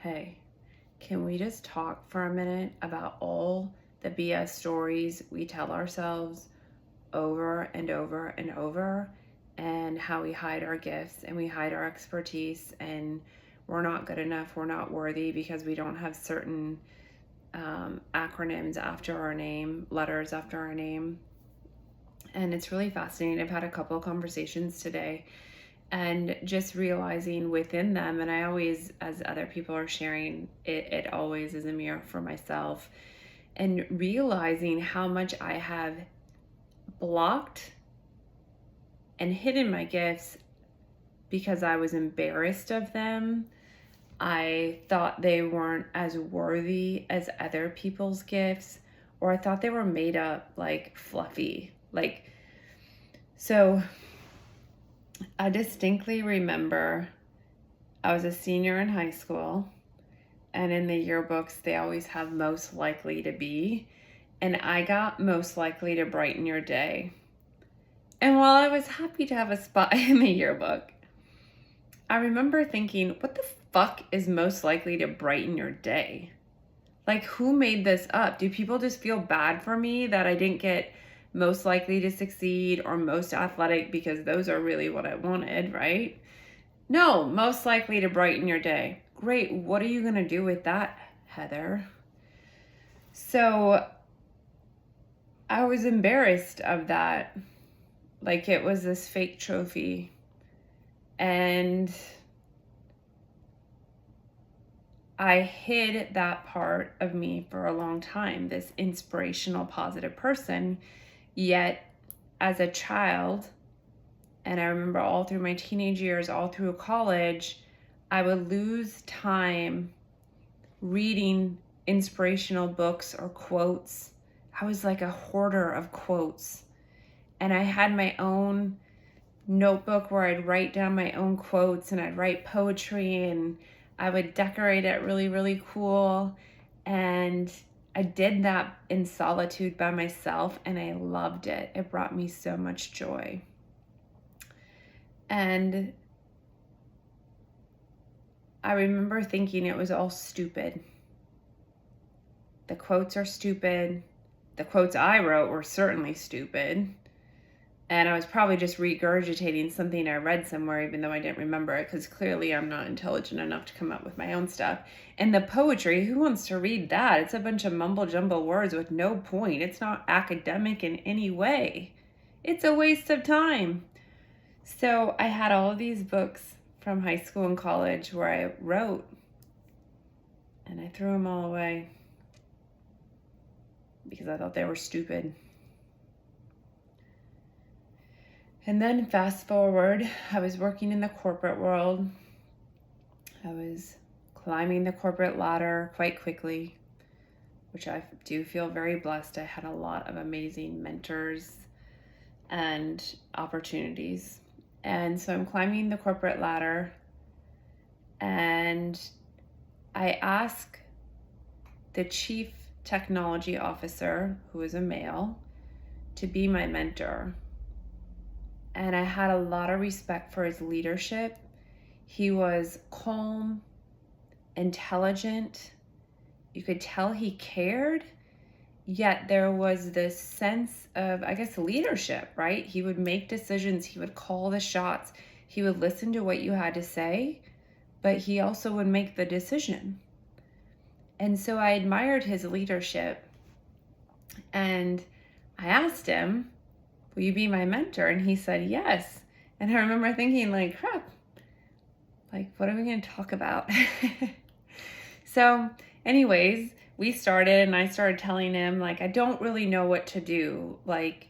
Hey, can we just talk for a minute about all the BS stories we tell ourselves over and over and over, and how we hide our gifts and we hide our expertise, and we're not good enough, we're not worthy because we don't have certain acronyms after our name, letters after our name. And it's really fascinating. I've had a couple of conversations today and just realizing within them, and I always, as other people are sharing, it always is a mirror for myself, and realizing how much I have blocked and hidden my gifts because I was embarrassed of them. I thought they weren't as worthy as other people's gifts, or I thought they were made up, like fluffy. So I distinctly remember I was a senior in high school, and in the yearbooks, they always have most likely to be. And I got most likely to brighten your day. And while I was happy to have a spot in the yearbook, I remember thinking, what the fuck is most likely to brighten your day? Like, who made this up? Do people just feel bad for me that I didn't get most likely to succeed or most athletic, because those are really what I wanted, right? No, most likely to brighten your day. Great. What are you going to do with that, Heather? So I was embarrassed of that. Like, it was this fake trophy. And I hid that part of me for a long time, this inspirational, positive person. Yet, as a child, and I remember all through my teenage years, all through college, I would lose time reading inspirational books or quotes. I was like a hoarder of quotes. And I had my own notebook where I'd write down my own quotes, and I'd write poetry, and I would decorate it really, really cool. And I did that in solitude by myself, and I loved it. It brought me so much joy. And I remember thinking it was all stupid. The quotes are stupid. The quotes I wrote were certainly stupid. And I was probably just regurgitating something I read somewhere, even though I didn't remember it, because clearly I'm not intelligent enough to come up with my own stuff. And the poetry, who wants to read that? It's a bunch of mumble jumble words with no point. It's not academic in any way. It's a waste of time. So I had all of these books from high school and college where I wrote, and I threw them all away because I thought they were stupid. And then fast forward, I was working in the corporate world. I was climbing the corporate ladder quite quickly, which I do feel very blessed. I had a lot of amazing mentors and opportunities. And so I'm climbing the corporate ladder, and I ask the chief technology officer, who is a male, to be my mentor. And I had a lot of respect for his leadership. He was calm, intelligent. You could tell he cared, yet there was this sense of, I guess, leadership, right? He would make decisions. He would call the shots. He would listen to what you had to say, but he also would make the decision. And so I admired his leadership. And I asked him, will you be my mentor? And he said, yes. And I remember thinking, like, crap, like, what are we going to talk about? So anyways, we started, and I started telling him, like, I don't really know what to do. Like,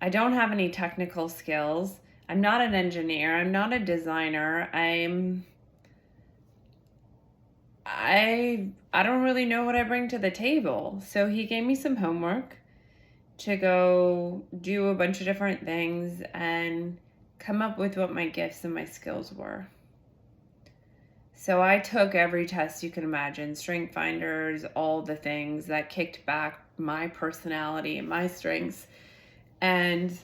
I don't have any technical skills. I'm not an engineer. I'm not a designer. I don't really know what I bring to the table. So he gave me some homework to go do a bunch of different things and come up with what my gifts and my skills were. So I took every test you can imagine, strength finders, all the things that kicked back my personality and my strengths. And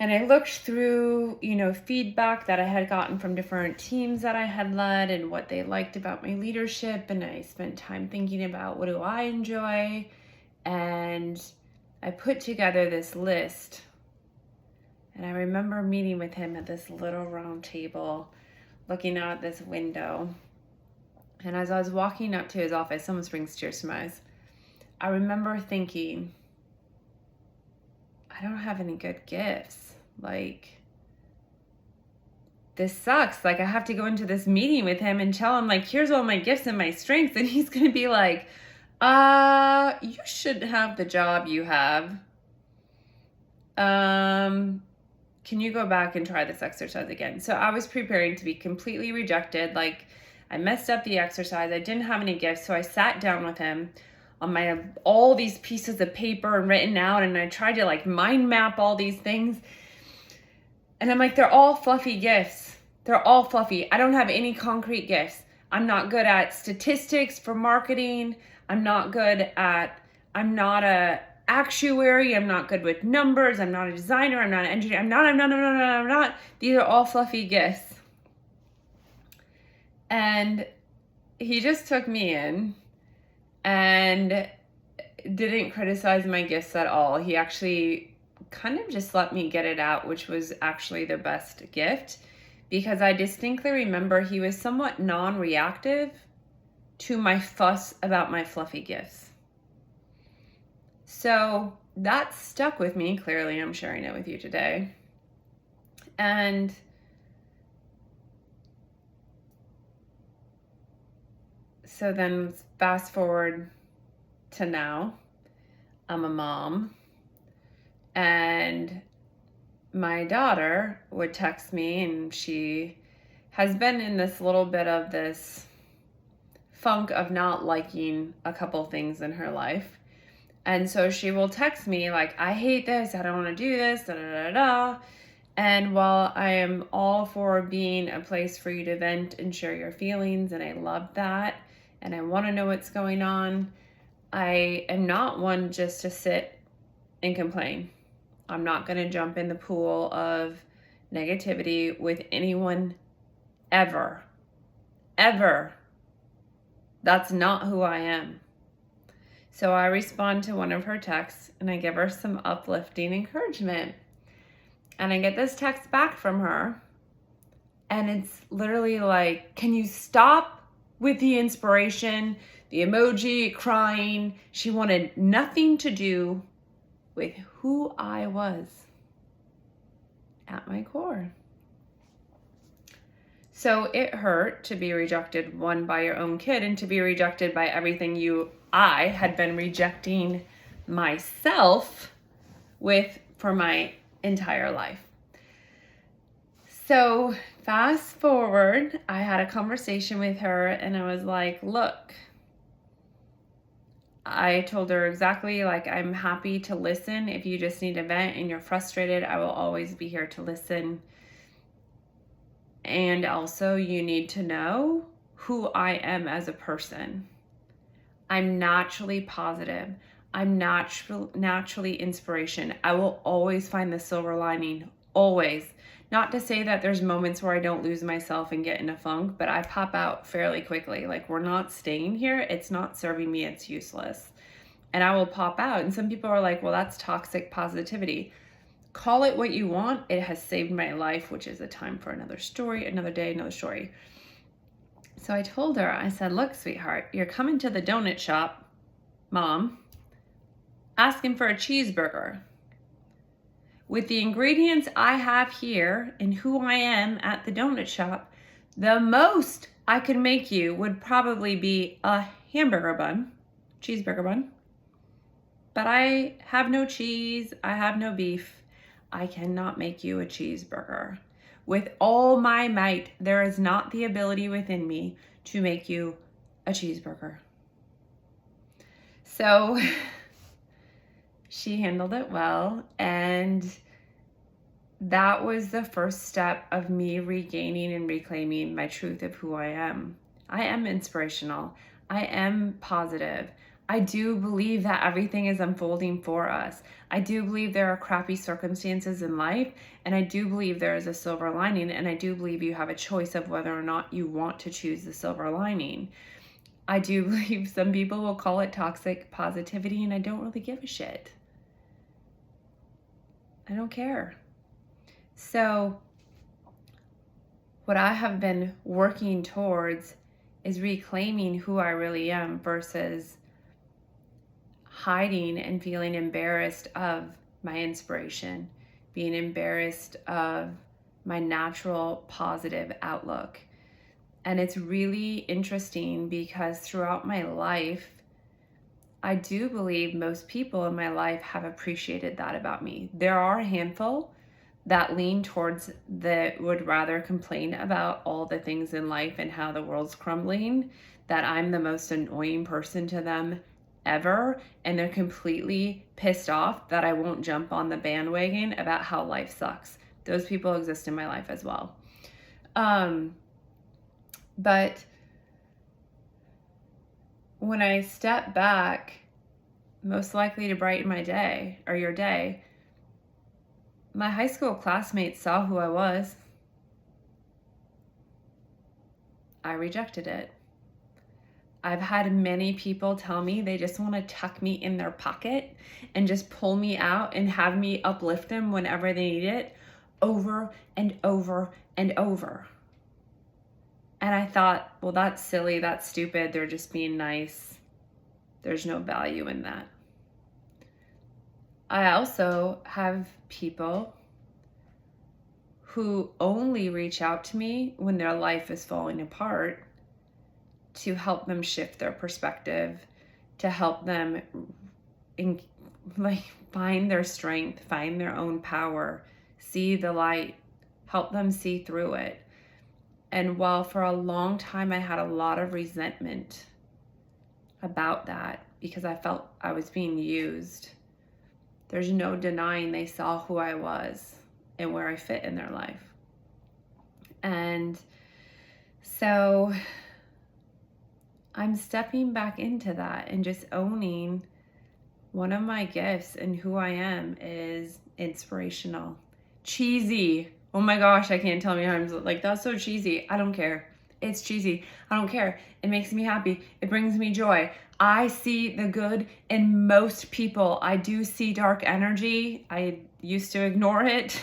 And I looked through, feedback that I had gotten from different teams that I had led and what they liked about my leadership. And I spent time thinking about what do I enjoy. And I put together this list. And I remember meeting with him at this little round table, looking out this window. And as I was walking up to his office, almost brings tears to my eyes, I remember thinking, I don't have any good gifts. Like, this sucks. Like, I have to go into this meeting with him and tell him, like, here's all my gifts and my strengths. And he's going to be like, you shouldn't have the job you have. Can you go back and try this exercise again? So I was preparing to be completely rejected. Like, I messed up the exercise. I didn't have any gifts. So I sat down with him on all these pieces of paper and written out. And I tried to like mind map all these things. And I'm like, they're all fluffy gifts. They're all fluffy. I don't have any concrete gifts. I'm not good at statistics for marketing. I'm not a actuary. I'm not good with numbers. I'm not a designer. I'm not an engineer. I'm not. These are all fluffy gifts. And he just took me in and didn't criticize my gifts at all. He actually kind of just let me get it out, which was actually the best gift, because I distinctly remember he was somewhat non-reactive to my fuss about my fluffy gifts. So that stuck with me. Clearly, I'm sharing it with you today. And so then fast forward to now, I'm a mom, and my daughter would text me, and she has been in this little bit of this funk of not liking a couple things in her life. And so she will text me like, I hate this, I don't want to do this, da da da da. And while I am all for being a place for you to vent and share your feelings, and I love that, and I want to know what's going on, I am not one just to sit and complain. I'm not going to jump in the pool of negativity with anyone ever. Ever. That's not who I am. So I respond to one of her texts and I give her some uplifting encouragement. And I get this text back from her. And it's literally like, can you stop with the inspiration, the emoji, crying? She wanted nothing to do with who I was at my core. So it hurt to be rejected, one, by your own kid, and to be rejected by everything I had been rejecting myself with for my entire life. So fast forward, I had a conversation with her and I was like, look, I told her exactly, like, I'm happy to listen. If you just need a vent and you're frustrated, I will always be here to listen. And also, you need to know who I am as a person. I'm naturally positive. I'm naturally inspiration. I will always find the silver lining, always. Not to say that there's moments where I don't lose myself and get in a funk, but I pop out fairly quickly. Like, we're not staying here. It's not serving me. It's useless. And I will pop out. And some people are like, well, that's toxic positivity. Call it what you want. It has saved my life, which is a time for another story, another day, another story. So I told her, I said, look, sweetheart, you're coming to the donut shop, Mom, asking for a cheeseburger. With the ingredients I have here and who I am at the donut shop, the most I could make you would probably be a hamburger bun, cheeseburger bun. But I have no cheese, I have no beef. I cannot make you a cheeseburger. With all my might, there is not the ability within me to make you a cheeseburger. So she handled it well, and that was the first step of me regaining and reclaiming my truth of who I am. I am inspirational. I am positive. I do believe that everything is unfolding for us. I do believe there are crappy circumstances in life, and I do believe there is a silver lining, and I do believe you have a choice of whether or not you want to choose the silver lining. I do believe some people will call it toxic positivity, and I don't really give a shit. I don't care. So what I have been working towards is reclaiming who I really am versus hiding and feeling embarrassed of my inspiration, being embarrassed of my natural positive outlook. And it's really interesting because throughout my life, I do believe most people in my life have appreciated that about me. There are a handful that lean towards that would rather complain about all the things in life and how the world's crumbling, that I'm the most annoying person to them ever, and they're completely pissed off that I won't jump on the bandwagon about how life sucks. Those people exist in my life as well. But when I step back, most likely to brighten my day or your day, my high school classmates saw who I was. I rejected it. I've had many people tell me they just want to tuck me in their pocket and just pull me out and have me uplift them whenever they need it, over and over and over. And I thought, well, that's silly, that's stupid, they're just being nice. There's no value in that. I also have people who only reach out to me when their life is falling apart to help them shift their perspective, to help them find their strength, find their own power, see the light, help them see through it. And while for a long time I had a lot of resentment about that because I felt I was being used, there's no denying they saw who I was and where I fit in their life. And so I'm stepping back into that and just owning one of my gifts and who I am is inspirational. Cheesy. Oh my gosh, I can't tell me how I'm like, that's so cheesy. I don't care. It's cheesy. I don't care. It makes me happy. It brings me joy. I see the good in most people. I do see dark energy. I used to ignore it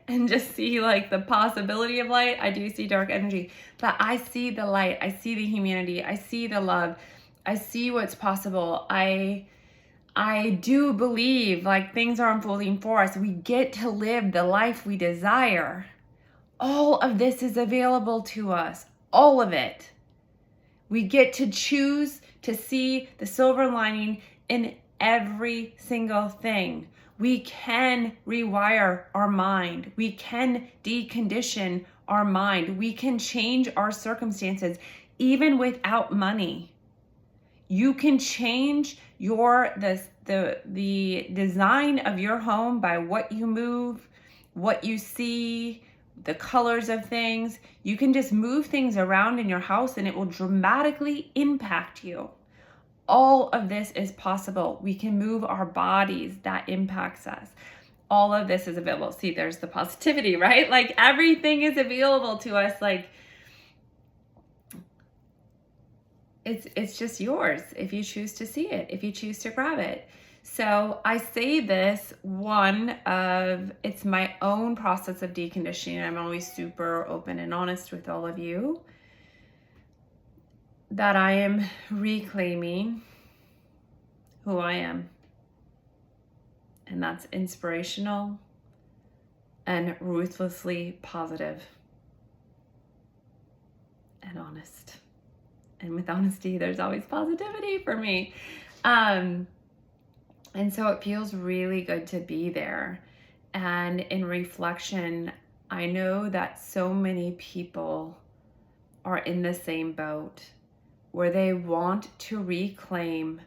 and just see like the possibility of light. I do see dark energy, but I see the light. I see the humanity. I see the love. I see what's possible. I do believe like things are unfolding for us. We get to live the life we desire. All of this is available to us. All of it. We get to choose to see the silver lining in every single thing. We can rewire our mind. We can decondition our mind. We can change our circumstances even without money. You can change the design of your home by what you move, what you see, the colors of things. You can just move things around in your house and it will dramatically impact you. All of this is possible. We can move our bodies. That impacts us. All of this is available. See, there's the positivity, right? Like everything is available to us. Like it's just yours if you choose to see it, if you choose to grab it. So I say this, it's my own process of deconditioning. I'm always super open and honest with all of you, that I am reclaiming who I am. And that's inspirational and ruthlessly positive and honest. And with honesty, there's always positivity for me. And so it feels really good to be there. And in reflection, I know that so many people are in the same boat where they want to reclaim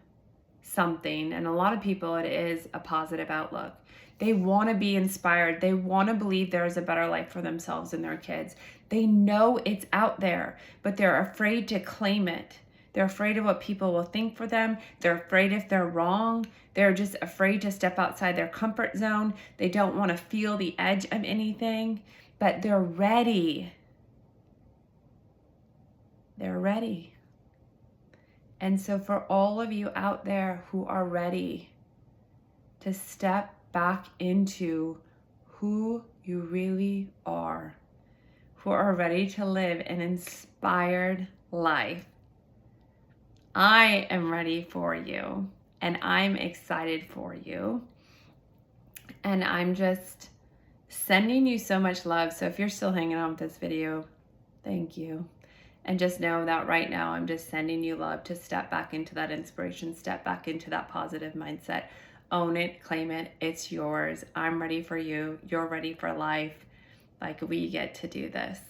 something. And a lot of people, it is a positive outlook. They want to be inspired. They want to believe there's a better life for themselves and their kids. They know it's out there, but they're afraid to claim it. They're afraid of what people will think for them. They're afraid if they're wrong. They're just afraid to step outside their comfort zone. They don't want to feel the edge of anything, but they're ready. They're ready. And so for all of you out there who are ready to step back into who you really are, who are ready to live an inspired life, I am ready for you, and I'm excited for you. And I'm just sending you so much love. So if you're still hanging on with this video, thank you. And just know that right now I'm just sending you love to step back into that inspiration, step back into that positive mindset. Own it, claim it, it's yours. I'm ready for you. You're ready for life. Like, we get to do this.